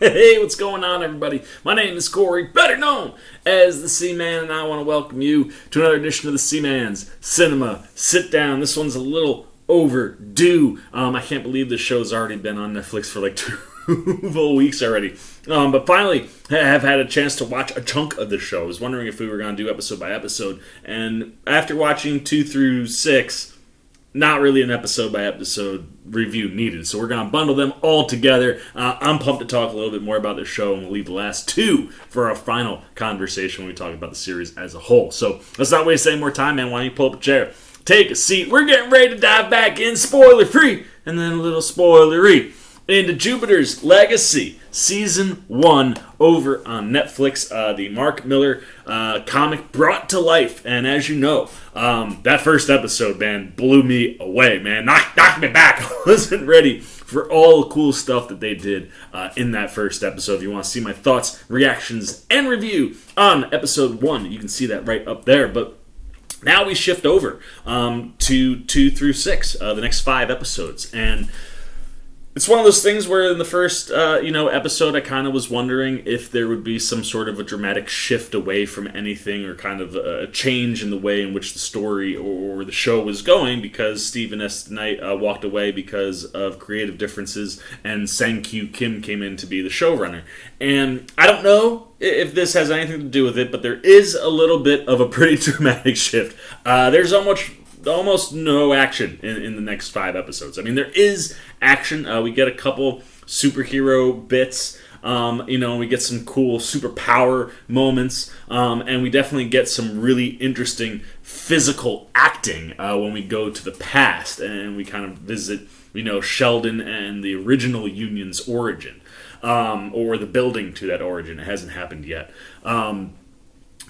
Hey, what's going on, everybody? My name is Corey, better known as the Seaman, and I want to welcome you to another edition of the Seaman's Cinema Sit Down. This one's a little overdue. I can't believe this show's already been on Netflix for like 2 full weeks already. But finally, I have had a chance to watch a chunk of the show. I was wondering if we were going to do episode by episode, and after watching 2 through 6, not really an episode-by-episode review needed, so we're going to bundle them all together. I'm pumped to talk a little bit more about the show, and we'll leave the last 2 for our final conversation when we talk about the series as a whole. So let's not waste any more time, man. Why don't you pull up a chair, take a seat. We're getting ready to dive back in, spoiler-free, and then a little spoilery, into Jupiter's Legacy, Season 1, over on Netflix, the Mark Millar comic brought to life. And as you know, that first episode, man, blew me away, man. Knocked me back. I wasn't ready for all the cool stuff that they did in that first episode. If you want to see my thoughts, reactions, and review on episode 1, you can see that right up there. But now we shift over to 2 through 6, the next 5 episodes. And it's one of those things where in the first, episode, I kind of was wondering if there would be some sort of a dramatic shift away from anything, or kind of a change in the way in which the story or the show was going, because Stephen S. Knight walked away because of creative differences, and Sang-Kyu Kim came in to be the showrunner. And I don't know if this has anything to do with it, but there is a little bit of a pretty dramatic shift. There's almost no action in the next 5 episodes. I mean, there is action. We get a couple superhero bits. We get some cool superpower moments. And we definitely get some really interesting physical acting when we go to the past and we kind of visit, Sheldon and the original Union's origin. Or the building to that origin. It hasn't happened yet.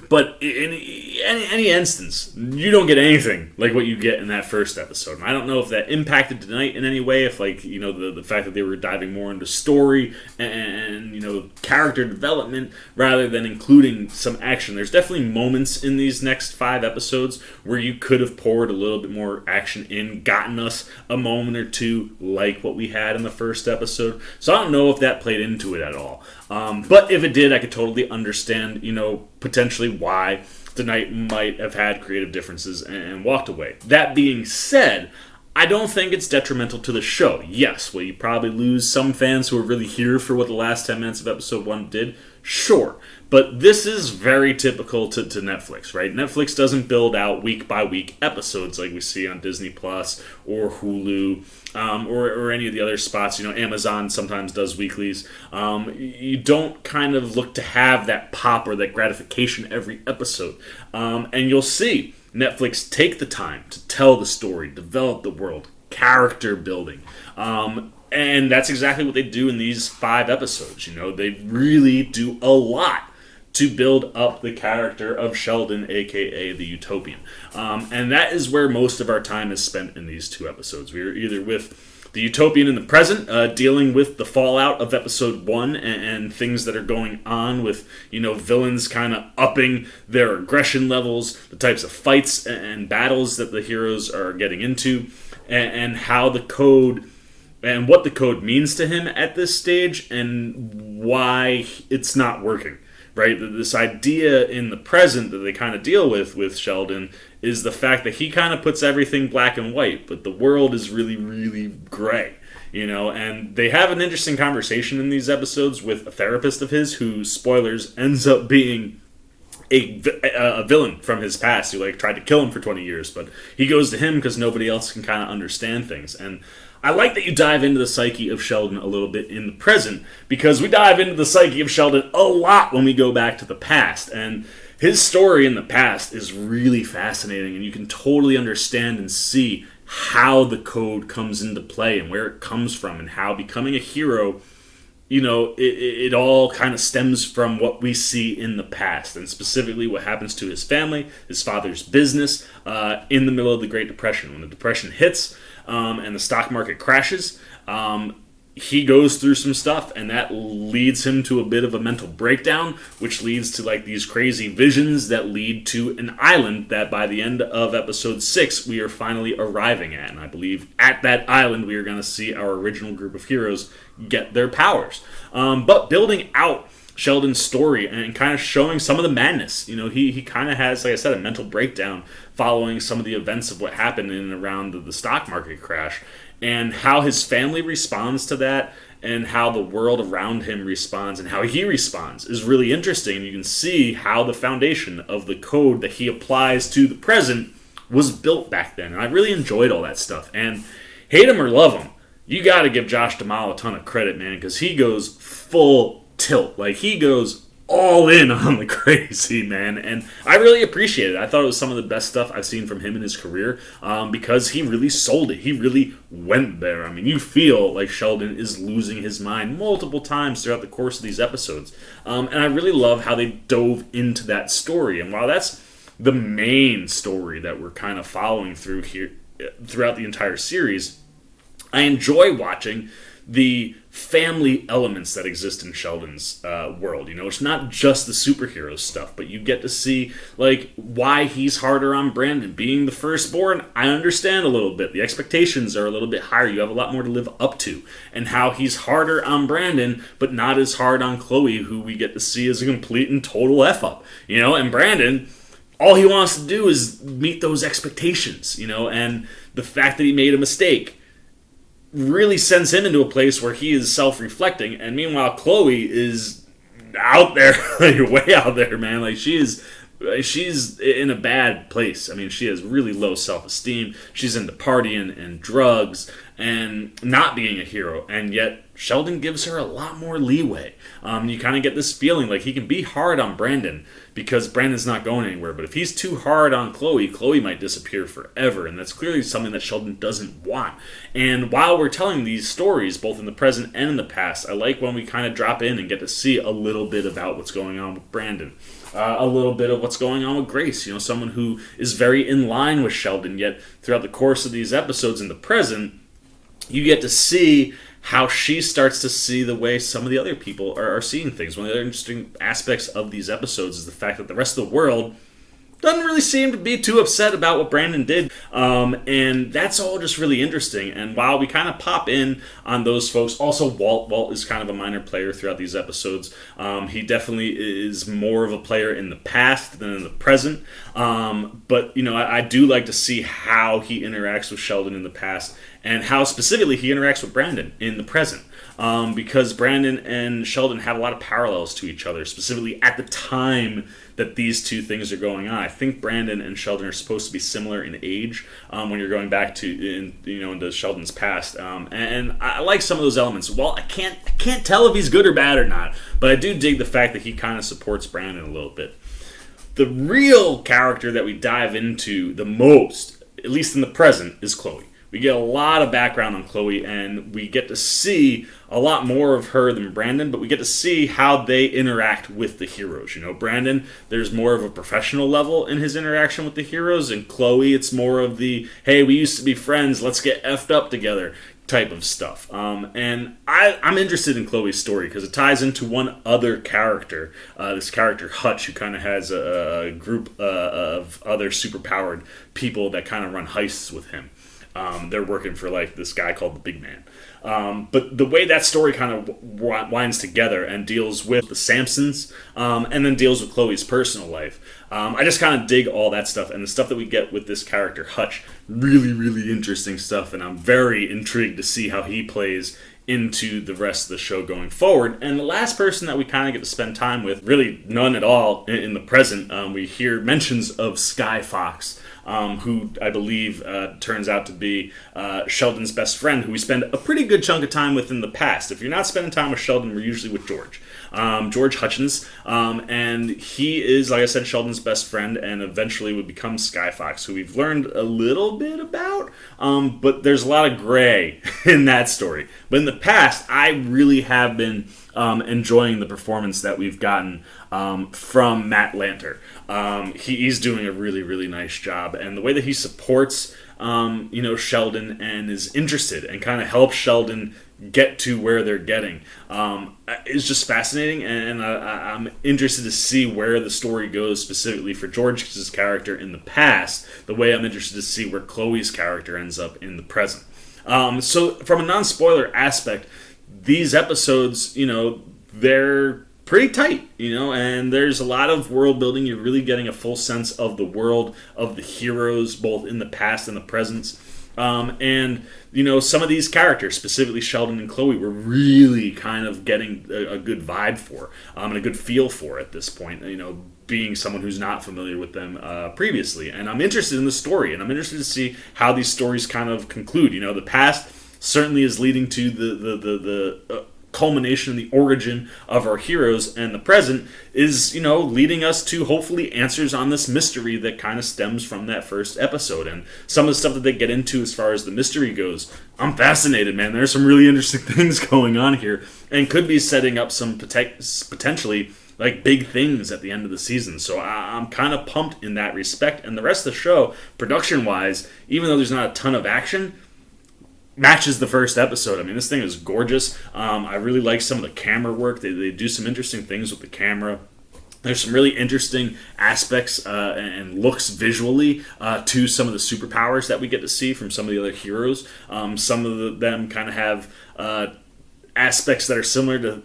But in any instance, you don't get anything like what you get in that first episode. And I don't know if that impacted tonight in any way, if the fact that they were diving more into story and character development rather than including some action. There's definitely moments in these next 5 episodes where you could have poured a little bit more action in, gotten us a moment or two like what we had in the first episode. So I don't know if that played into it at all. But if it did, I could totally understand, potentially why the Knight might have had creative differences and walked away. That being said, I don't think it's detrimental to the show. Yes, will you probably lose some fans who are really here for what the last 10 minutes of episode 1 did? Sure. But this is very typical to Netflix, right? Netflix doesn't build out week-by-week episodes like we see on Disney Plus or Hulu or any of the other spots. Amazon sometimes does weeklies. You don't kind of look to have that pop or that gratification every episode. And you'll see Netflix take the time to tell the story, develop the world, character building. And that's exactly what they do in these 5 episodes. They really do a lot to build up the character of Sheldon, a.k.a. the Utopian. And that is where most of our time is spent in these 2 episodes. We are either with the Utopian in the present, dealing with the fallout of episode 1 and things that are going on with, villains kind of upping their aggression levels, the types of fights and battles that the heroes are getting into, and how the code and what the code means to him at this stage and why it's not working. Right, this idea in the present that they kind of deal with Sheldon is the fact that he kind of puts everything black and white, but the world is really, really gray, and they have an interesting conversation in these episodes with a therapist of his who, spoilers, ends up being a villain from his past who tried to kill him for 20 years, but he goes to him because nobody else can kind of understand things. And I like that you dive into the psyche of Sheldon a little bit in the present, because we dive into the psyche of Sheldon a lot when we go back to the past. And his story in the past is really fascinating, and you can totally understand and see how the code comes into play and where it comes from, and how becoming a hero, it all kind of stems from what we see in the past, and specifically what happens to his family, his father's business, in the middle of the Great Depression. When the Depression hits, and the stock market crashes, he goes through some stuff, and that leads him to a bit of a mental breakdown, which leads to like these crazy visions that lead to an island that by the end of episode 6 we are finally arriving at. And I believe at that island we are going to see our original group of heroes get their powers. But building out Sheldon's story and kind of showing some of the madness. He kind of has, like I said, a mental breakdown following some of the events of what happened in and around the stock market crash, and how his family responds to that, and how the world around him responds, and how he responds is really interesting. And you can see how the foundation of the code that he applies to the present was built back then. And I really enjoyed all that stuff. And hate him or love him, you got to give Josh Duhamel a ton of credit, man, because he goes full tilt. Like, he goes all in on the crazy, man, and I really appreciate it. I thought it was some of the best stuff I've seen from him in his career, because he really sold it. He really went there. I mean, you feel like Sheldon is losing his mind multiple times throughout the course of these episodes, and I really love how they dove into that story. And while that's the main story that we're kind of following through here throughout the entire series, I enjoy watching the family elements that exist in Sheldon's world. It's not just the superhero stuff, but you get to see like why he's harder on Brandon. Being the firstborn, I understand a little bit. The expectations are a little bit higher. You have a lot more to live up to. And how he's harder on Brandon, but not as hard on Chloe, who we get to see as a complete and total F-up. And Brandon, all he wants to do is meet those expectations, and the fact that he made a mistake really sends him into a place where he is self-reflecting, and meanwhile Chloe is out there, like way out there, man. Like she's in a bad place. I mean, she has really low self-esteem. She's into partying and drugs and not being a hero, and yet Sheldon gives her a lot more leeway. You kind of get this feeling like he can be hard on Brandon because Brandon's not going anywhere, but if he's too hard on Chloe, Chloe might disappear forever, and that's clearly something that Sheldon doesn't want. And while we're telling these stories, both in the present and in the past, I like when we kind of drop in and get to see a little bit about what's going on with Brandon. A little bit of what's going on with Grace, someone who is very in line with Sheldon, yet throughout the course of these episodes in the present, you get to see how she starts to see the way some of the other people are seeing things. One of the other interesting aspects of these episodes is the fact that the rest of the world doesn't really seem to be too upset about what Brandon did. And that's all just really interesting. And while we kind of pop in on those folks, also Walt is kind of a minor player throughout these episodes. He definitely is more of a player in the past than in the present. But, I do like to see how he interacts with Sheldon in the past and how specifically he interacts with Brandon in the present. Because Brandon and Sheldon have a lot of parallels to each other, specifically at the time that these two things are going on. I think Brandon and Sheldon are supposed to be similar in age when you're going back to into Sheldon's past, and I like some of those elements. Well, I can't tell if he's good or bad or not, but I do dig the fact that he kind of supports Brandon a little bit. The real character that we dive into the most, at least in the present, is Chloe. We get a lot of background on Chloe, and we get to see a lot more of her than Brandon, but we get to see how they interact with the heroes. Brandon, there's more of a professional level in his interaction with the heroes, and Chloe, it's more of the, hey, we used to be friends, let's get effed up together type of stuff. And I'm interested in Chloe's story because it ties into one other character, this character Hutch, who kind of has a group of other superpowered people that kind of run heists with him. They're working for like this guy called the Big Man. But the way that story kind of winds together and deals with the Sampsons, and then deals with Chloe's personal life, I just kind of dig all that stuff. And the stuff that we get with this character Hutch, really, really interesting stuff. And I'm very intrigued to see how he plays into the rest of the show going forward. And the last person that we kind of get to spend time with, really none at all in the present, we hear mentions of Sky Fox, who I believe turns out to be Sheldon's best friend, who we spend a pretty good chunk of time with in the past. If you're not spending time with Sheldon, we're usually with George Hutchins, and he is, like I said, Sheldon's best friend, and eventually would become Sky Fox, who we've learned a little bit about, but there's a lot of gray in that story. But in the past, I really have been enjoying the performance that we've gotten from Matt Lanter. He's doing a really, really nice job, and the way that he supports Sheldon and is interested and kind of helps Sheldon get to where they're getting. It's just fascinating, and I'm interested to see where the story goes specifically for George's character in the past, the way I'm interested to see where Chloe's character ends up in the present. So from a non-spoiler aspect, these episodes, they're pretty tight, and there's a lot of world building. You're really getting a full sense of the world, of the heroes, both in the past and the present. And some of these characters, specifically Sheldon and Chloe, we're really kind of getting a good vibe for, and a good feel for at this point, being someone who's not familiar with them previously. And I'm interested in the story, and I'm interested to see how these stories kind of conclude. The past certainly is leading to the culmination, the origin of our heroes, and the present is, leading us to hopefully answers on this mystery that kind of stems from that first episode. And some of the stuff that they get into as far as the mystery goes, I'm fascinated, man. There's some really interesting things going on here, and could be setting up some potentially like big things at the end of the season. So I'm kind of pumped in that respect. And the rest of the show, production wise, even though there's not a ton of action, matches the first episode. I mean, this thing is gorgeous. I really like some of the camera work. They do some interesting things with the camera. There's some really interesting aspects and looks visually to some of the superpowers that we get to see from some of the other heroes. Some of them kind of have aspects that are similar to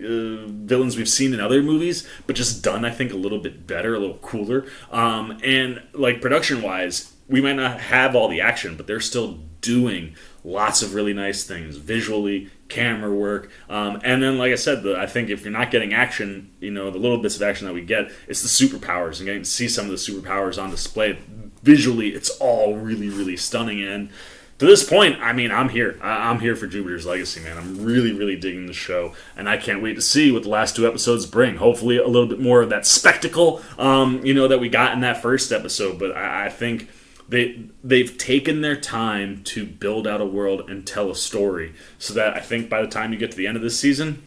villains we've seen in other movies, but just done, I think, a little bit better, a little cooler. And like production-wise, we might not have all the action, but they're still doing lots of really nice things visually, camera work, and then, like I said, I think if you're not getting action, the little bits of action that we get, it's the superpowers, and getting to see some of the superpowers on display. Visually, it's all really, really stunning, and to this point, I mean, I'm here. I'm here for Jupiter's Legacy, man. I'm really, really digging the show, and I can't wait to see what the last two episodes bring. Hopefully, a little bit more of that spectacle, that we got in that first episode, but I think they've taken their time to build out a world and tell a story, so that I think by the time you get to the end of this season,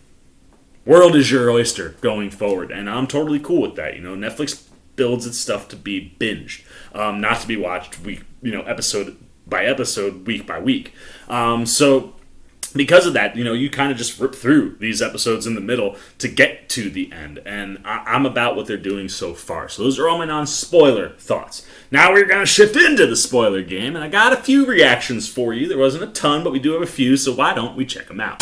world is your oyster going forward, and I'm totally cool with that. Netflix builds its stuff to be binged, not to be watched episode by episode, week by week. So because of that, you kind of just rip through these episodes in the middle to get to the end. And I'm about what they're doing so far. So those are all my non-spoiler thoughts. Now we're going to shift into the spoiler game. And I got a few reactions for you. There wasn't a ton, but we do have a few. So why don't we check them out?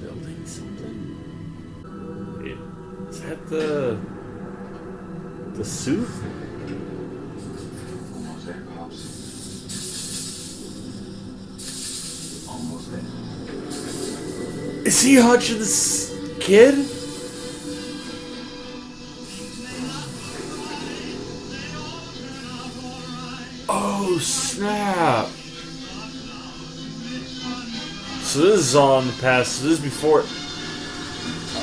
Building something? Is that the suit? Is he Hutches' kid? Oh, snap. So this is all in the past. So this is before...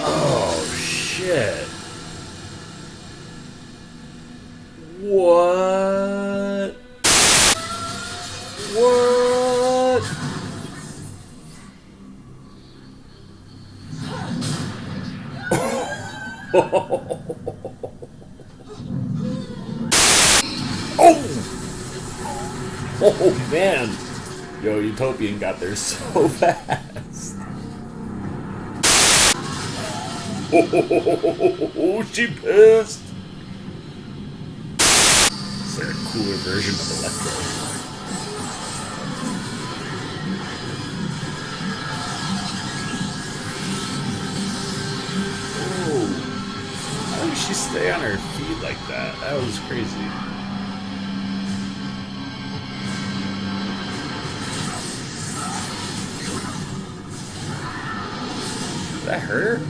Oh, shit. What? What? Oh! Oh, man. Yo, Utopian got there so fast. Oh, she pissed. It's like a cooler version of Electro. How did she stay on her feet like that? That was crazy. Did that hurt her?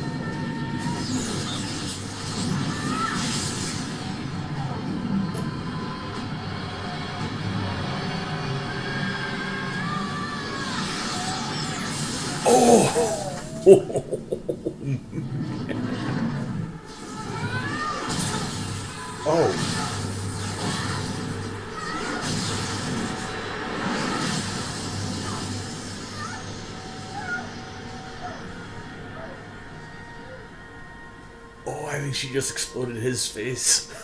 Oh! Oh. Oh, I think she just exploded his face.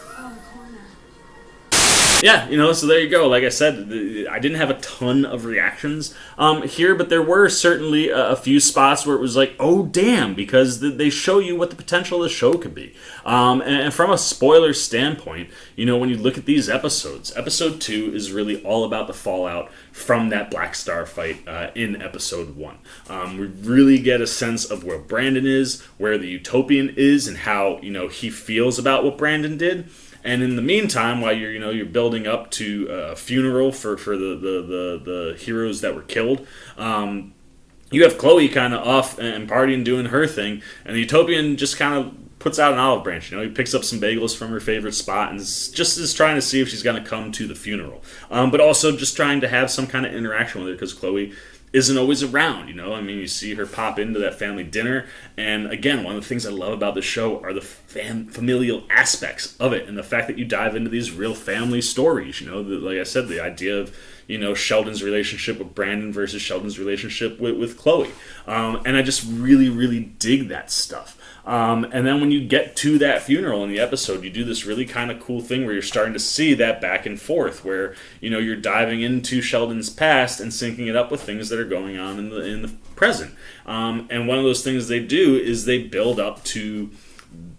Yeah, so there you go. Like I said, I didn't have a ton of reactions here, but there were certainly a few spots where it was like, oh, damn, because they show you what the potential of the show could be. And from a spoiler standpoint, when you look at these episodes, episode 2 is really all about the fallout from that Black Star fight in episode 1. We really get a sense of where Brandon is, where the Utopian is, and how, he feels about what Brandon did. And in the meantime, while you're building up to a funeral for the heroes that were killed, you have Chloe kind of off and partying, doing her thing, and the Utopian just kind of puts out an olive branch. He picks up some bagels from her favorite spot and is trying to see if she's going to come to the funeral, but also just trying to have some kind of interaction with her because Chloe isn't always around, you see her pop into that family dinner, and again, one of the things I love about the show are the familial aspects of it, and the fact that you dive into these real family stories, like I said, the idea of, Sheldon's relationship with Brandon versus Sheldon's relationship with Chloe, and I just really, really dig that stuff. And then when you get to that funeral in the episode, you do this really kind of cool thing where you're starting to see that back and forth where, you're diving into Sheldon's past and syncing it up with things that are going on in the present. And one of those things they do is they build up to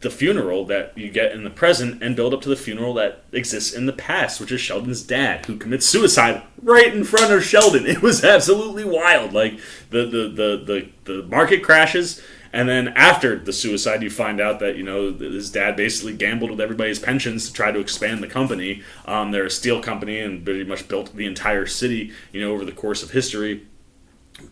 the funeral that you get in the present and build up to the funeral that exists in the past, which is Sheldon's dad, who commits suicide right in front of Sheldon. It was absolutely wild. Like, the market crashes, and then after the suicide, you find out that, his dad basically gambled with everybody's pensions to try to expand the company. They're a steel company and pretty much built the entire city, over the course of history.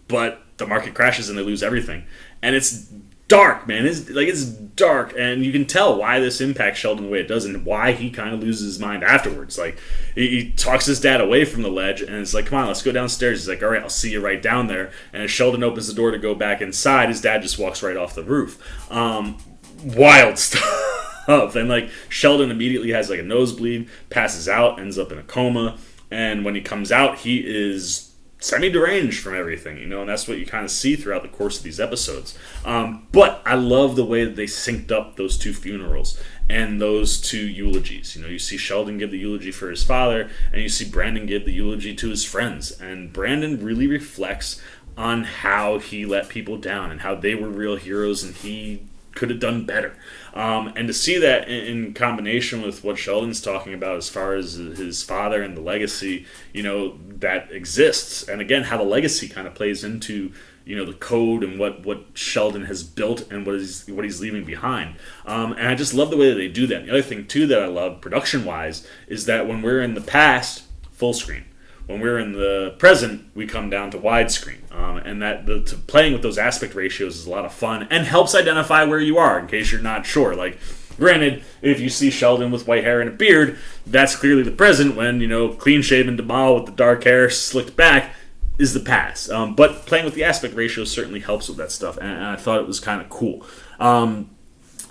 But the market crashes and they lose everything. And it's dark, man. It's dark, and you can tell why this impacts Sheldon the way it does, and why he kind of loses his mind afterwards. Like, he talks his dad away from the ledge, and it's like, come on, let's go downstairs. He's like, all right, I'll see you right down there. And as Sheldon opens the door to go back inside, his dad just walks right off the roof. Wild stuff. And like, Sheldon immediately has like a nosebleed, passes out, ends up in a coma, and when he comes out, he is semi-deranged from everything, and that's what you kind of see throughout the course of these episodes. But I love the way that they synced up those two funerals and those two eulogies. You see Sheldon give the eulogy for his father, and you see Brandon give the eulogy to his friends. And Brandon really reflects on how he let people down and how they were real heroes and he could have done better. And to see that in combination with what Sheldon's talking about as far as his father and the legacy, that exists. And again, how the legacy kind of plays into, the code and what Sheldon has built and what he's leaving behind. And I just love the way that they do that. And the other thing, too, that I love production-wise is that when we're in the past, full screen. When we're in the present, we come down to widescreen. And that playing with those aspect ratios is a lot of fun and helps identify where you are in case you're not sure. Like, granted, if you see Sheldon with white hair and a beard, that's clearly the present when, clean-shaven Damal with the dark hair slicked back is the past. But playing with the aspect ratios certainly helps with that stuff, and I thought it was kind of cool.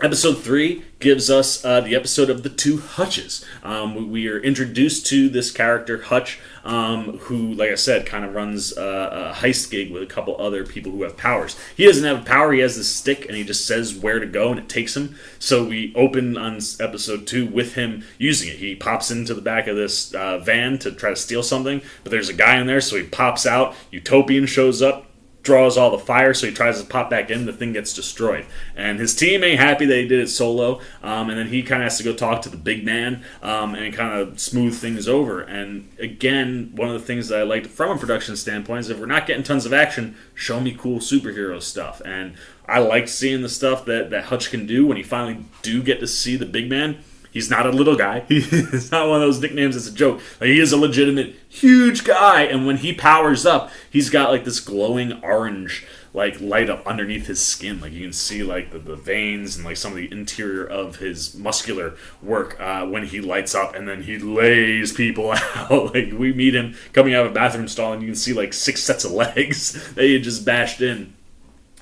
Episode 3 gives us the episode of the two Hutches. We are introduced to this character, Hutch, who, like I said, kind of runs a heist gig with a couple other people who have powers. He doesn't have a power, he has this stick, and he just says where to go, and it takes him. So we open on episode 2 with him using it. He pops into the back of this van to try to steal something, but there's a guy in there, so he pops out. Utopian shows up, draws all the fire, so he tries to pop back in, the thing gets destroyed. And his team ain't happy that he did it solo, and then he kind of has to go talk to the big man and kind of smooth things over. And again, one of the things that I liked from a production standpoint is if we're not getting tons of action, show me cool superhero stuff. And I liked seeing the stuff that Hutch can do when you finally do get to see the big man. He's not a little guy. He's not one of those nicknames that's a joke. Like, he is a legitimate huge guy, and when he powers up, he's got like this glowing orange like light up underneath his skin. Like, you can see like the veins and like some of the interior of his muscular work when he lights up, and then he lays people out. Like, we meet him coming out of a bathroom stall, and you can see like 6 sets of legs that he had just bashed in.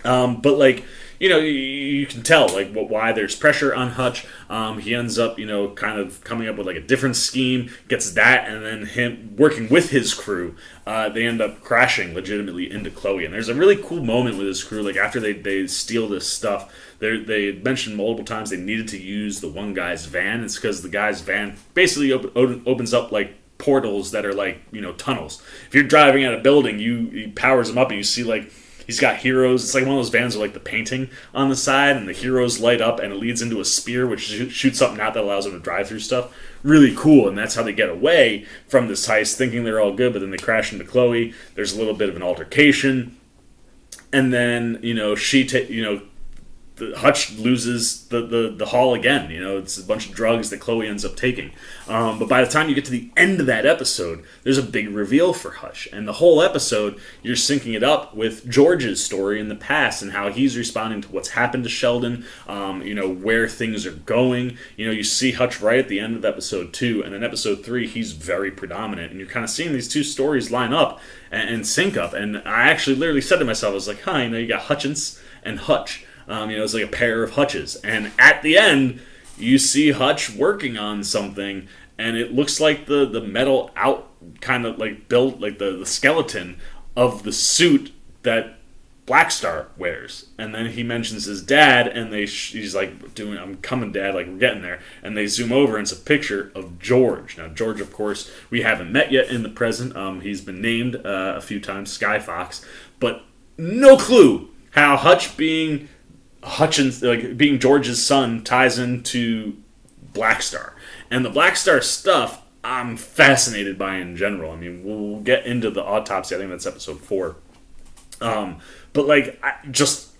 But like, you can tell like why there's pressure on Hutch. He ends up kind of coming up with like a different scheme, gets that, and then him working with his crew, they end up crashing legitimately into Chloe. And there's a really cool moment with his crew, like after they steal this stuff. They mentioned multiple times they needed to use the one guy's van. It's because the guy's van basically opens up like portals that are like tunnels. If you're driving at a building, he powers them up and you see like he's got heroes. It's like one of those vans with like the painting on the side, and the heroes light up and it leads into a spear which shoots something out that allows them to drive through stuff. Really cool. And that's how they get away from this heist, thinking they're all good, but then they crash into Chloe. There's a little bit of an altercation, and then Hutch loses the haul again. It's a bunch of drugs that Chloe ends up taking. But by the time you get to the end of that episode, there's a big reveal for Hutch. And the whole episode, you're syncing it up with George's story in the past and how he's responding to what's happened to Sheldon, where things are going. You see Hutch right at the end of episode 2, and in episode 3, he's very predominant. And you're kind of seeing these two stories line up and sync up. And I actually literally said to myself, I was like, you got Hutchins and Hutch. It's like a pair of Hutches. And at the end, you see Hutch working on something, and it looks like the metal out kind of like built like the skeleton of the suit that Black Star wears. And then he mentions his dad, and he's like I'm coming, Dad, like we're getting there. And they zoom over, and it's a picture of George. Now, George, of course, we haven't met yet in the present. He's been named a few times, Sky Fox, but no clue how Hutch being Hutchins, like being George's son, ties into Black Star. And the Black Star stuff I'm fascinated by in general. I mean, we'll get into the autopsy. I think that's episode 4. But like, just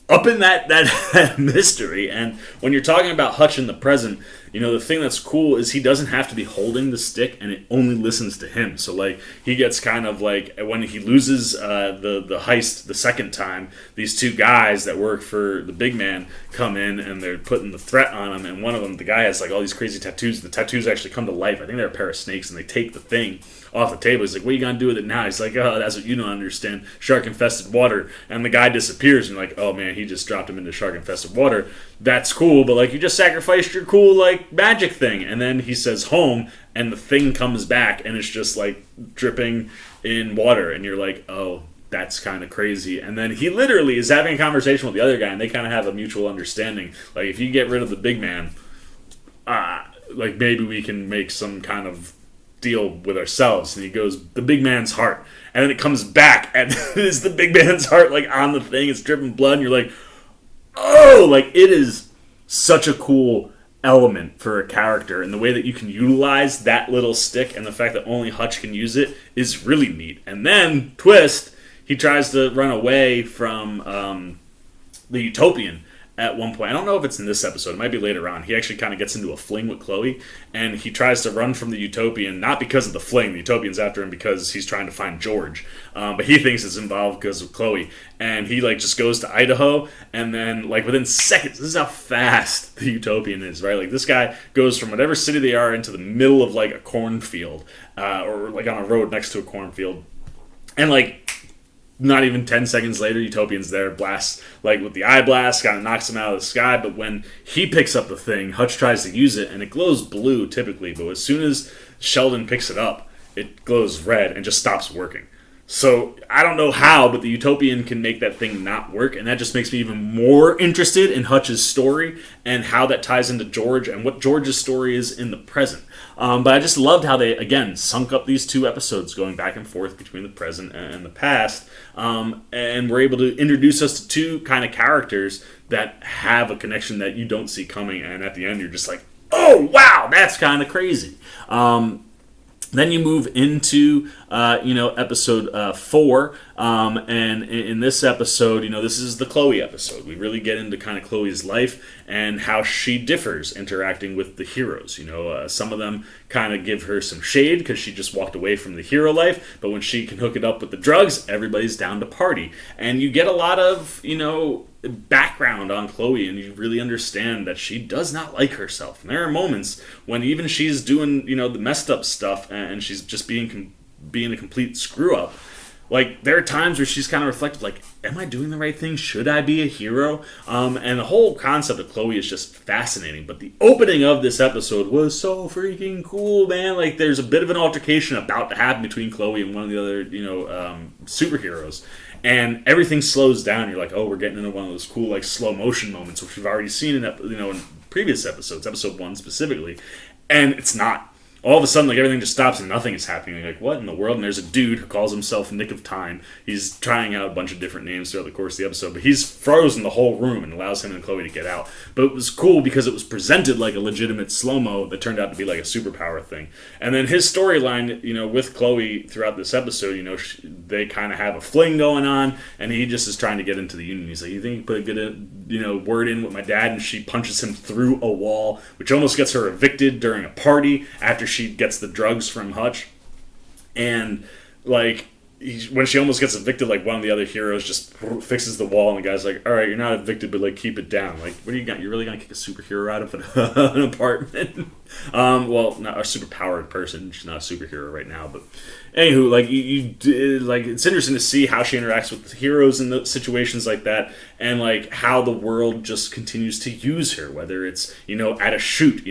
up in that mystery. And when you're talking about Hutch in the present, the thing that's cool is he doesn't have to be holding the stick, and it only listens to him. So like, he gets kind of like, when he loses the heist the second time, these two guys that work for the big man come in, and they're putting the threat on him. And one of them, the guy has like all these crazy tattoos. The tattoos actually come to life. I think they're a pair of snakes, and they take the thing off the table. He's like, what are you gonna do with it now? He's like, oh, that's what you don't understand. Shark infested water. And the guy disappears, and you're like, oh man, he just dropped him into shark infested water. That's cool, but like, you just sacrificed your cool like magic thing. And then he says home, and the thing comes back, and it's just like dripping in water, and you're like, oh, that's kind of crazy. And then he literally is having a conversation with the other guy, and they kind of have a mutual understanding. Like, if you get rid of the big man, like maybe we can make some kind of deal with ourselves. And he goes, the big man's heart. And then it comes back, and it is the big man's heart, like on the thing. It's dripping blood, and you're like, oh, like it is such a cool element for a character, and the way that you can utilize that little stick and the fact that only Hutch can use it is really neat. And then, twist, he tries to run away from the Utopian at one point. I don't know if it's in this episode. It might be later on. He actually kind of gets into a fling with Chloe, and he tries to run from the Utopian, not because of the fling. The Utopian's after him because he's trying to find George. But he thinks it's involved because of Chloe. And he, like, just goes to Idaho, and then, like, within seconds, this is how fast the Utopian is, right? Like, this guy goes from whatever city they are into the middle of, like, a cornfield, or, like, on a road next to a cornfield. And, like, not even 10 seconds later, Utopian's there, blasts, like with the eye blast, kind of knocks him out of the sky. But when he picks up the thing, Hutch tries to use it, and it glows blue typically. But as soon as Sheldon picks it up, it glows red and just stops working. So I don't know how, but the Utopian can make that thing not work, and that just makes me even more interested in Hutch's story and how that ties into George and what George's story is in the present. But I just loved how they, again, sunk up these two episodes going back and forth between the present and the past, and were able to introduce us to two kind of characters that have a connection that you don't see coming, and at the end you're just like, oh, wow, that's kind of crazy. Then you move into, episode 4, and in this episode, this is the Chloe episode. We really get into kind of Chloe's life and how she differs interacting with the heroes. Some of them kind of give her some shade because she just walked away from the hero life, but when she can hook it up with the drugs, everybody's down to party. And you get a lot of, background on Chloe, and you really understand that she does not like herself. And there are moments when even she's doing, the messed up stuff, and she's just being a complete screw up. like, there are times where she's kind of reflective, like, am I doing the right thing? Should I be a hero? And the whole concept of Chloe is just fascinating. But the opening of this episode was so freaking cool, man. Like, there's a bit of an altercation about to happen between Chloe and one of the other, superheroes. And everything slows down. You're like, oh, we're getting into one of those cool, like, slow motion moments, which we've already seen in previous episodes, episode 1 specifically. And it's not. All of a sudden, like, everything just stops and nothing is happening. You're like, what in the world? And there's a dude who calls himself Nick of Time. He's trying out a bunch of different names throughout the course of the episode, but he's frozen the whole room and allows him and Chloe to get out. But it was cool because it was presented like a legitimate slow-mo that turned out to be like a superpower thing. And then his storyline, with Chloe throughout this episode, they kind of have a fling going on, and he just is trying to get into the union. He's like, you think you put a good, word in with my dad? And she punches him through a wall, which almost gets her evicted during a party after she gets the drugs from Hutch. And like, when she almost gets evicted, like, one of the other heroes just fixes the wall, and the guy's like, all right, you're not evicted, but like, keep it down. Like, what do you got? You're really gonna kick a superhero out of an apartment? Well, not a superpowered person. She's not a superhero right now, but anywho, like, like, it's interesting to see how she interacts with the heroes in the situations like that, and like how the world just continues to use her. Whether it's at a shoot,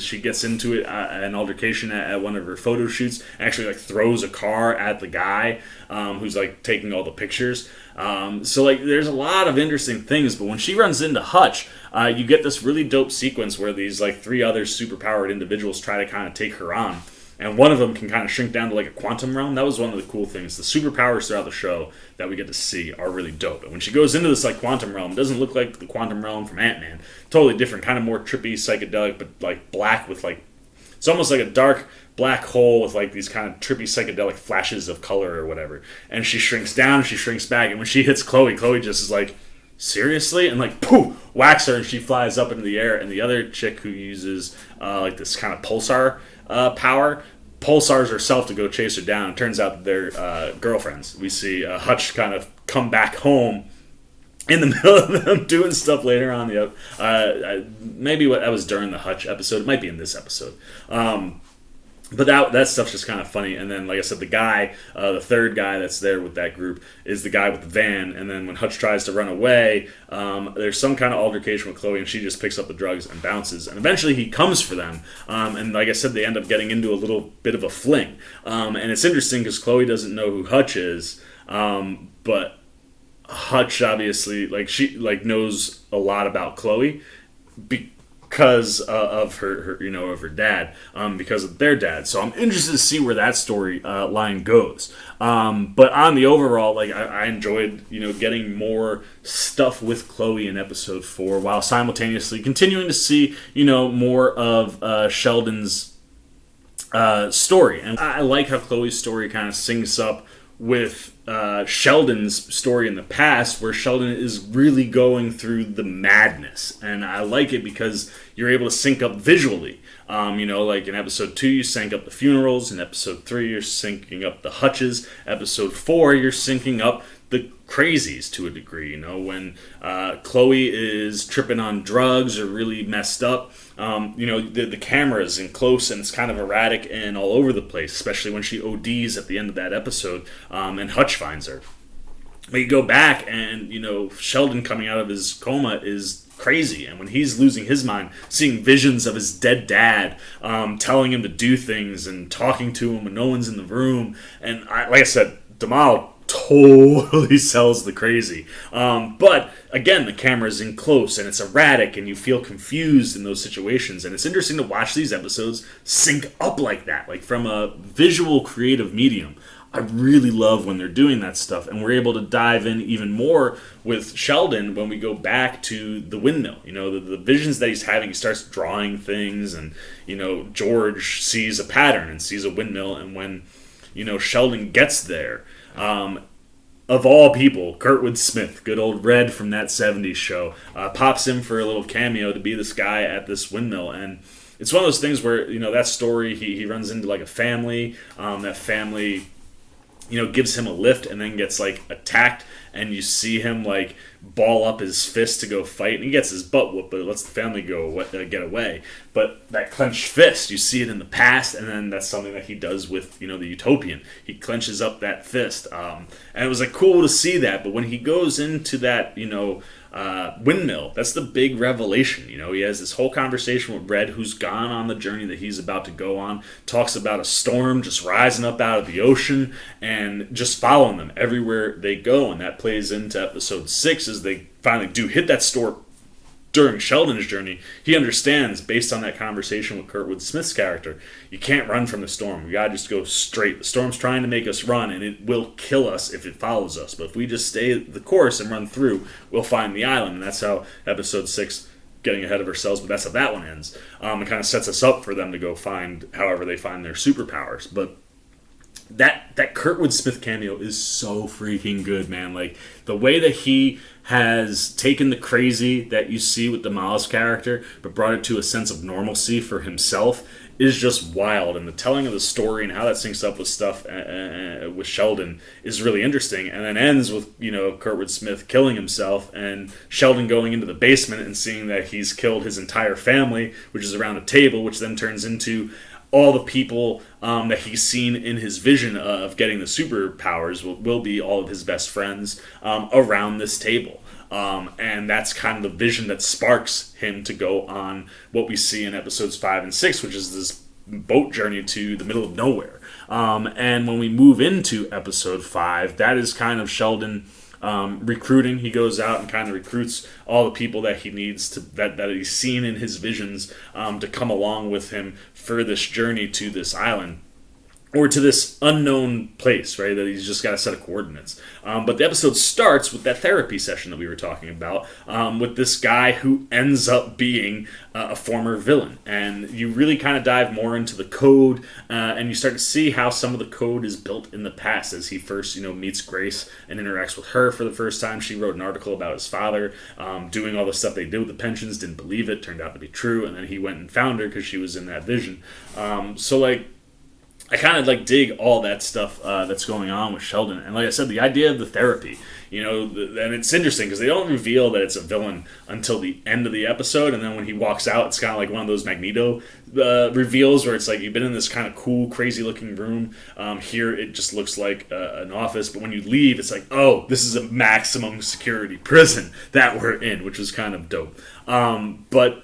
she gets into it, an altercation at one of her photo shoots, actually like throws a car at the guy who's like taking all the pictures. So like, there's a lot of interesting things. But when she runs into Hutch, you get this really dope sequence where these like 3 other superpowered individuals try to kind of take her on. And one of them can kind of shrink down to like a quantum realm. That was one of the cool things. The superpowers throughout the show that we get to see are really dope. And when she goes into this like quantum realm, it doesn't look like the quantum realm from Ant-Man. Totally different, kind of more trippy, psychedelic, but like black with like, it's almost like a dark black hole with like these kind of trippy psychedelic flashes of color or whatever. And she shrinks down, she shrinks back, and when she hits Chloe just is like, seriously? And like, poof, whacks her, and she flies up into the air. And the other chick who uses like this kind of pulsar power pulsars herself to go chase her down. It turns out that they're girlfriends. We see Hutch kind of come back home in the middle of them doing stuff later on. Maybe that was during the Hutch episode. It might be in this episode. But that stuff's just kind of funny. And then, like I said, the guy, the third guy that's there with that group is the guy with the van. And then when Hutch tries to run away, there's some kind of altercation with Chloe, and she just picks up the drugs and bounces. And eventually he comes for them. And like I said, they end up getting into a little bit of a fling. And it's interesting because Chloe doesn't know who Hutch is, but Hutch obviously, like, she like knows a lot about Chloe because of her of her dad, because of their dad. So I'm interested to see where that story line goes. But on the overall, like, I enjoyed getting more stuff with Chloe in episode 4, while simultaneously continuing to see more of Sheldon's story. And I like how Chloe's story kind of syncs up with Sheldon's story in the past, where Sheldon is really going through the madness. And I like it because you're able to sync up visually. Like in episode 2, you sync up the funerals. In episode 3, you're syncing up the Hutches. Episode 4, you're syncing up the crazies to a degree. When Chloe is tripping on drugs or really messed up, the camera's in close and it's kind of erratic and all over the place, especially when she ODs at the end of that episode, and Hutch finds her. But you go back and, Sheldon coming out of his coma is crazy, and when he's losing his mind, seeing visions of his dead dad, telling him to do things and talking to him when no one's in the room. And like I said, Damal totally sells the crazy. But again, the camera's in close and it's erratic and you feel confused in those situations. And it's interesting to watch these episodes sync up like that, like from a visual creative medium. I really love when they're doing that stuff, and we're able to dive in even more with Sheldon when we go back to the windmill. The visions that he's having, he starts drawing things, and George sees a pattern and sees a windmill, and when Sheldon gets there, of all people, Kurtwood Smith, good old Red from that 70s show, pops in for a little cameo to be this guy at this windmill. And it's one of those things where, that story, he runs into like a family, that family gives him a lift and then gets like attacked, and you see him like ball up his fist to go fight, and he gets his butt whooped, but it lets the family get away. But that clenched fist, you see it in the past, and then that's something that he does with, the Utopian. He clenches up that fist, and it was cool to see that. But when he goes into that, windmill, that's the big revelation. He has this whole conversation with Red, who's gone on the journey that he's about to go on, talks about a storm just rising up out of the ocean and just following them everywhere they go. And that plays into episode 6 as they finally do hit that storm. During Sheldon's journey, he understands, based on that conversation with Kurtwood Smith's character, you can't run from the storm. We gotta just go straight. The storm's trying to make us run, and it will kill us if it follows us. But if we just stay the course and run through, we'll find the island. And that's how episode 6, getting ahead of ourselves, but that's how that one ends. It kind of sets us up for them to go find, however they find their superpowers. But that Kurtwood Smith cameo is so freaking good, man. The way that he has taken the crazy that you see with the Miles character, but brought it to a sense of normalcy for himself, is just wild. And the telling of the story and how that syncs up with stuff with Sheldon is really interesting. And then ends with, Kurtwood Smith killing himself and Sheldon going into the basement and seeing that he's killed his entire family, which is around a table, which then turns into all the people that he's seen in his vision of getting the superpowers will be all of his best friends around this table. And that's kind of the vision that sparks him to go on what we see in episodes 5 and 6, which is this boat journey to the middle of nowhere. And when we move into episode 5, that is kind of Sheldon recruiting. He goes out and kind of recruits all the people that he needs to that he's seen in his visions to come along with him for this journey to this island, or to this unknown place, right, that he's just got a set of coordinates. But the episode starts with that therapy session that we were talking about, with this guy who ends up being a former villain. And you really kind of dive more into the code, and you start to see how some of the code is built in the past as he first, meets Grace and interacts with her for the first time. She wrote an article about his father doing all the stuff they did with the pensions, didn't believe it, turned out to be true, and then he went and found her because she was in that vision. I kind of dig all that stuff that's going on with Sheldon. And like I said, the idea of the therapy, and it's interesting because they don't reveal that it's a villain until the end of the episode. And then when he walks out, it's kind of like one of those Magneto reveals where it's like you've been in this kind of cool, crazy looking room. Here it just looks like an office. But when you leave, it's like, oh, this is a maximum security prison that we're in, which was kind of dope. But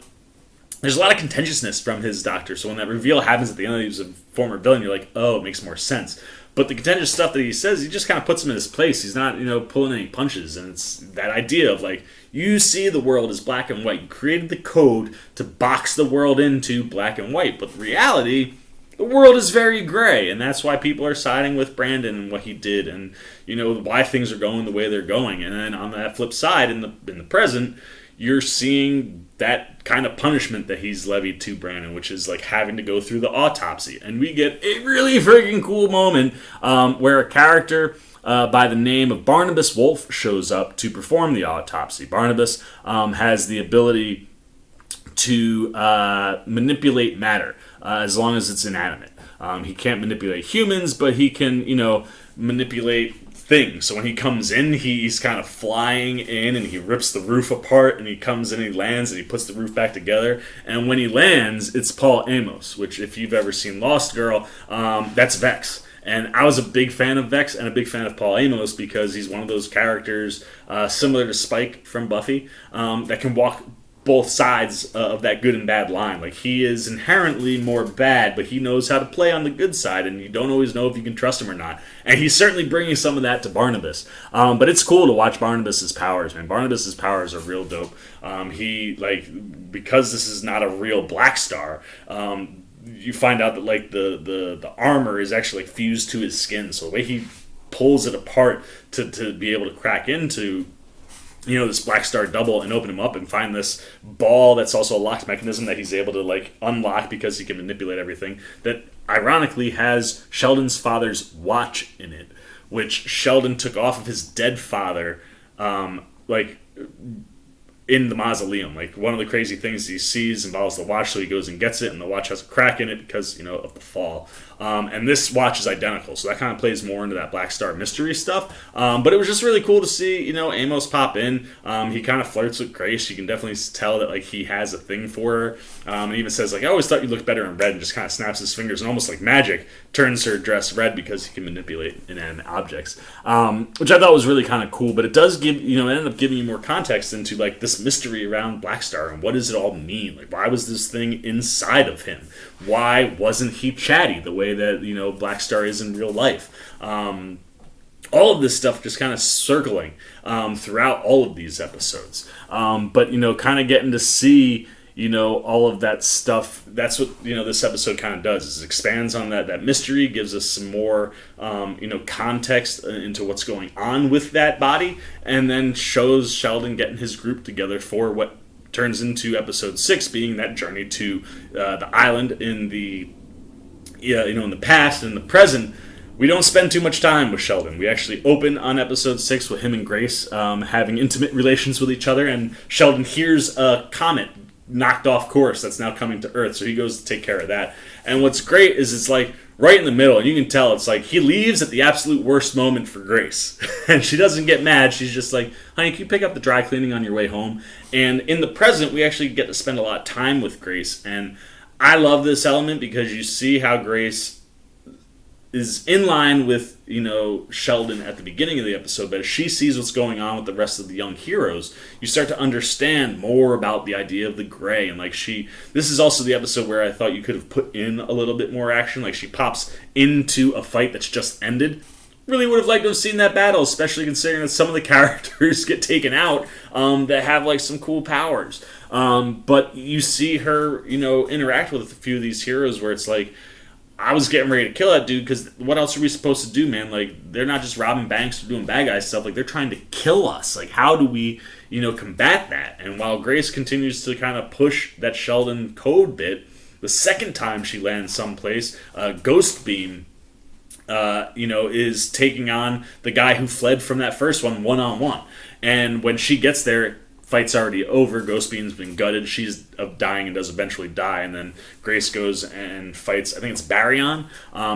there's a lot of contentiousness from his doctor, so when that reveal happens at the end that he's a former villain, you're like, oh, it makes more sense. But the contentious stuff that he says, he just kind of puts him in his place. He's not, pulling any punches, and it's that idea of, you see the world as black and white. You created the code to box the world into black and white, but the reality, the world is very gray, and that's why people are siding with Brandon and what he did, and, why things are going the way they're going. And then on that flip side, in the present, you're seeing that kind of punishment that he's levied to Brandon, which is having to go through the autopsy. And we get a really freaking cool moment where a character by the name of Barnabas Wolf shows up to perform the autopsy. Barnabas has the ability to manipulate matter as long as it's inanimate. He can't manipulate humans, but he can, manipulate things. So when he comes in, he's kind of flying in and he rips the roof apart, and he comes in and he lands and he puts the roof back together. And when he lands, it's Paul Amos, which if you've ever seen Lost Girl, that's Vex. And I was a big fan of Vex and a big fan of Paul Amos because he's one of those characters similar to Spike from Buffy that can walk both sides of that good and bad line. He is inherently more bad, but he knows how to play on the good side, and you don't always know if you can trust him or not. And he's certainly bringing some of that to Barnabas. But it's cool to watch Barnabas's powers, man. Barnabas's powers are real dope. Because this is not a real Black Star, you find out that the armor is actually fused to his skin. So the way he pulls it apart to be able to crack into this Black Star double and open him up and find this ball that's also a locked mechanism that he's able to unlock because he can manipulate everything, that ironically has Sheldon's father's watch in it, which Sheldon took off of his dead father in the mausoleum. One of the crazy things he sees involves the watch, so he goes and gets it, and the watch has a crack in it because of the fall. and this watch is identical, so that kind of plays more into that Black Star mystery stuff. But it was just really cool to see, Amos pop in. He kind of flirts with Grace. You can definitely tell that like he has a thing for her. And even says like, I always thought you looked better in red, and just kind of snaps his fingers and almost like magic turns her dress red because he can manipulate inanimate objects, which I thought was really kind of cool. But it does give, it ended up giving you more context into like this mystery around Black Star and what does it all mean? Like, why was this thing inside of him? Why wasn't he chatty the way that, Black Star is in real life? All of this stuff just kind of circling throughout all of these episodes. But, kind of getting to see, all of that stuff. That's what, this episode kind of does, is expands on that mystery, gives us some more, context into what's going on with that body, and then shows Sheldon getting his group together for what turns into episode 6 being that journey to the island in the in the past and the present. We don't spend too much time with Sheldon. We actually open on episode 6 with him and Grace having intimate relations with each other, and Sheldon hears a comet knocked off course that's now coming to Earth, so he goes to take care of that. And what's great is it's like right in the middle, and you can tell it's like he leaves at the absolute worst moment for Grace. And she doesn't get mad. She's just like, honey, can you pick up the dry cleaning on your way home? And in the present, we actually get to spend a lot of time with Grace. And I love this element because you see how Grace is in line with, Sheldon at the beginning of the episode, but as she sees what's going on with the rest of the young heroes, you start to understand more about the idea of the gray. And like this is also the episode where I thought you could have put in a little bit more action. Like she pops into a fight that's just ended. Really would have liked to have seen that battle, especially considering that some of the characters get taken out that have like some cool powers. But you see her, interact with a few of these heroes where it's like, I was getting ready to kill that dude because what else are we supposed to do, man? Like, they're not just robbing banks or doing bad guy stuff. Like, they're trying to kill us. Like, how do we, combat that? And while Grace continues to kind of push that Sheldon code bit, the second time she lands someplace, Ghost Beam, is taking on the guy who fled from that first one-on-one. And when she gets there, fight's already over. Ghost Beam's been gutted. She's dying and does eventually die. And then Grace goes and fights, I think it's Baryon,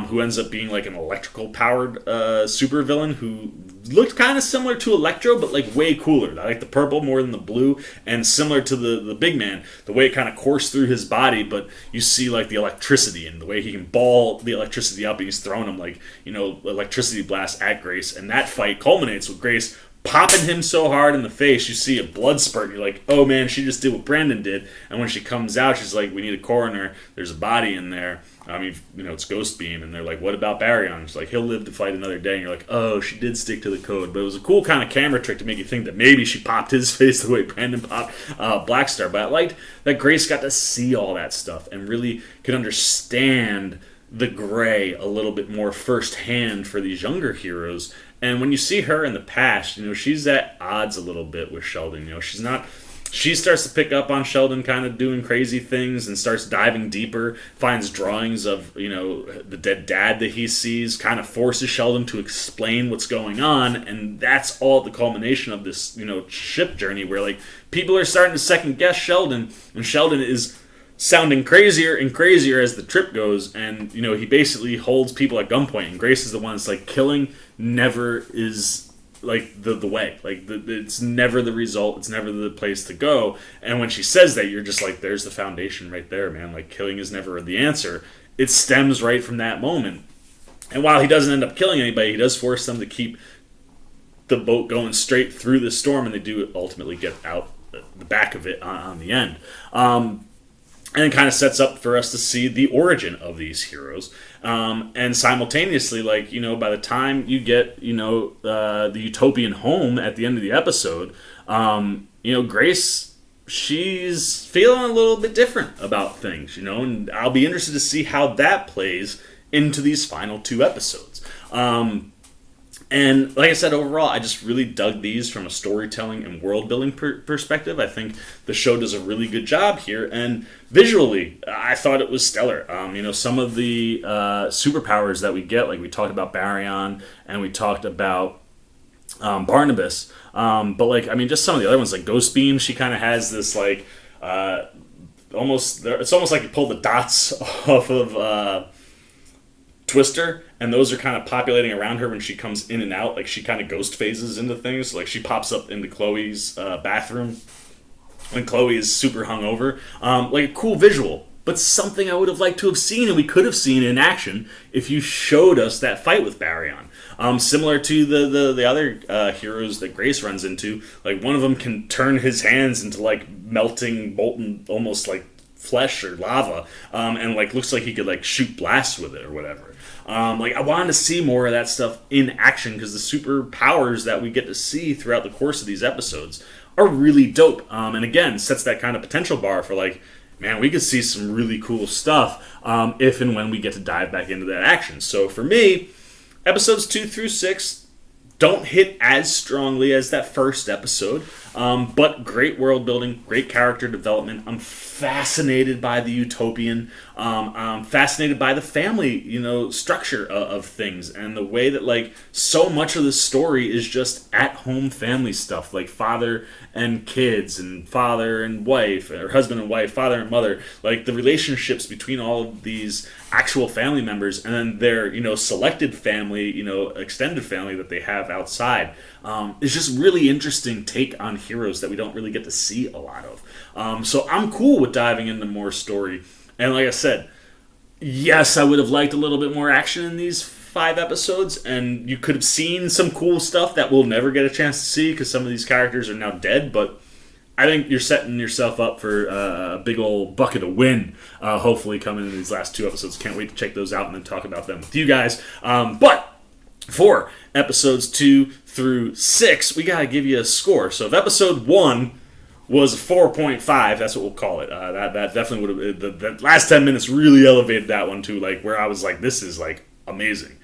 who ends up being like an electrical-powered supervillain who looked kind of similar to Electro, but like way cooler. I like the purple more than the blue, and similar to the big man, the way it kind of coursed through his body, but you see like the electricity and the way he can ball the electricity up, and he's throwing them like, electricity blasts at Grace. And that fight culminates with Grace popping him so hard in the face, you see a blood spurt, and you're like, oh man, she just did what Brandon did. And when she comes out, she's like, we need a coroner, there's a body in there. I mean, it's Ghost Beam, and they're like, what about Baryon? She's like, he'll live to fight another day. And you're like, oh, she did stick to the code. But it was a cool kind of camera trick to make you think that maybe she popped his face the way Brandon popped Black Star. But I liked that Grace got to see all that stuff and really could understand the gray a little bit more firsthand for these younger heroes. And when you see her in the past, she's at odds a little bit with Sheldon. She starts to pick up on Sheldon kind of doing crazy things and starts diving deeper, finds drawings of, the dead dad that he sees, kind of forces Sheldon to explain what's going on. And that's all the culmination of this, ship journey where like people are starting to second guess Sheldon, and Sheldon is sounding crazier and crazier as the trip goes, and he basically holds people at gunpoint, and Grace is the one that's like, killing never is like the way, like it's never the result, it's never the place to go. And when she says that, you're just like, there's the foundation right there, man. Like, killing is never the answer. It stems right from that moment. And while he doesn't end up killing anybody, he does force them to keep the boat going straight through the storm, and they do ultimately get out the back of it on the end. And it kind of sets up for us to see the origin of these heroes. And simultaneously, like, by the time you get, the Utopian home at the end of the episode, Grace, she's feeling a little bit different about things, and I'll be interested to see how that plays into these final 2 episodes. And like I said, overall, I just really dug these from a storytelling and world-building perspective. I think the show does a really good job here. And visually, I thought it was stellar. Some of the superpowers that we get, like we talked about Baryon and we talked about Barnabas. Just some of the other ones, like Ghost Beam, she kind of has this, like, it's almost like you pull the dots off of Twister, and those are kind of populating around her when she comes in and out. Like, she kind of ghost phases into things. Like, she pops up into Chloe's bathroom when Chloe is super hungover. Like, a cool visual, but something I would have liked to have seen, and we could have seen in action if you showed us that fight with Baryon. Similar to the other heroes that Grace runs into. Like, one of them can turn his hands into, like, melting, molten, almost like flesh or lava, and like looks like he could like shoot blasts with it or whatever. Like, I wanted to see more of that stuff in action, because the superpowers that we get to see throughout the course of these episodes are really dope. And again, sets that kind of potential bar for like, man, we could see some really cool stuff if and when we get to dive back into that action. So for me, episodes 2 through 6 don't hit as strongly as that first episode, but great world building, great character development. I'm fascinated by the Utopian. I'm fascinated by the family, structure of things, and the way that like so much of the story is just at-home family stuff, like father and kids, and father and wife, or husband and wife, father and mother, like the relationships between all of these actual family members, and then their selected family, extended family that they have outside. It's just really interesting take on heroes that we don't really get to see a lot of. So I'm cool with diving into more story. And like I said, yes, I would have liked a little bit more action in these 5 episodes, and you could have seen some cool stuff that we'll never get a chance to see because some of these characters are now dead, but I think you're setting yourself up for a big old bucket of win, hopefully coming in these last 2 episodes. Can't wait to check those out and then talk about them with you guys. But for episodes 2 through 6, we got to give you a score. So if episode 1 was a 4.5, that's what we'll call it. That definitely would have... The last 10 minutes really elevated that one to like where I was like, this is like amazing.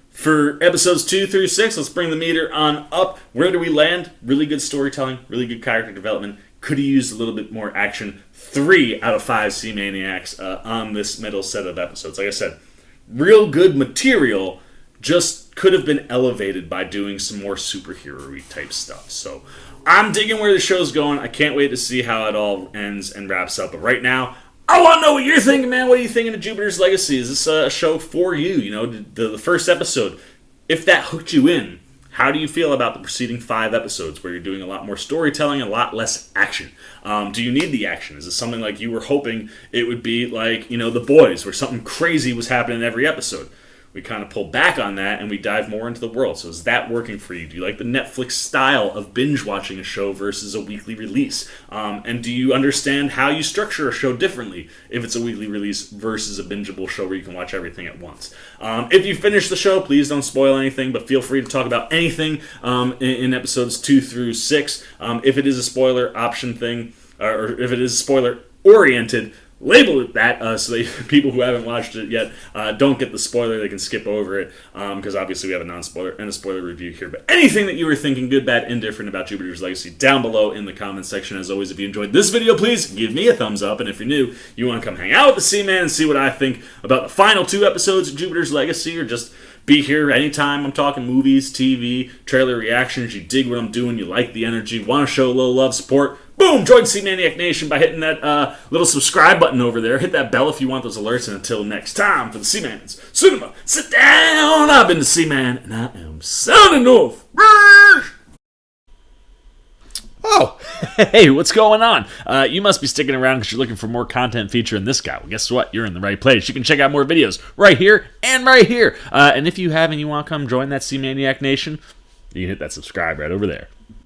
For episodes 2 through 6, let's bring the meter on up. Where do we land? Really good storytelling, really good character development. Could have used a little bit more action. 3 out of 5 C-Maniacs on this middle set of episodes. Like I said, real good material, just could have been elevated by doing some more superhero-y type stuff. So I'm digging where the show's going. I can't wait to see how it all ends and wraps up. But right now, I want to know what you're thinking, man. What are you thinking of Jupiter's Legacy? Is this a show for you? The first episode, if that hooked you in, how do you feel about the preceding 5 episodes where you're doing a lot more storytelling and a lot less action? Do you need the action? Is it something like you were hoping it would be like, The Boys, where something crazy was happening in every episode? We kind of pull back on that and we dive more into the world. So is that working for you? Do you like the Netflix style of binge watching a show versus a weekly release? And do you understand how you structure a show differently if it's a weekly release versus a bingeable show where you can watch everything at once? If you finish the show, please don't spoil anything, but feel free to talk about anything in episodes 2 through 6. If it is a spoiler option thing, or if it is spoiler oriented, label it that so that people who haven't watched it yet don't get the spoiler. They can skip over it because obviously we have a non-spoiler and a spoiler review here. But anything that you were thinking, good, bad, indifferent about Jupiter's Legacy, down below in the comments section. As always, if you enjoyed this video, please give me a thumbs up. And if you're new, you want to come hang out with the C-Man and see what I think about the final 2 episodes of Jupiter's Legacy, or just be here anytime I'm talking movies, TV, trailer reactions, you dig what I'm doing, you like the energy, want to show a little love, support, boom, join C-Maniac Nation by hitting that little subscribe button over there. Hit that bell if you want those alerts. And until next time, for the C-Man's Cinema, sit down. I've been the C-Man, and I am sounding off. Oh, hey, what's going on? You must be sticking around because you're looking for more content featuring this guy. Well, guess what? You're in the right place. You can check out more videos right here and right here. And if you have and you want to come join that C-Maniac Nation, you can hit that subscribe right over there.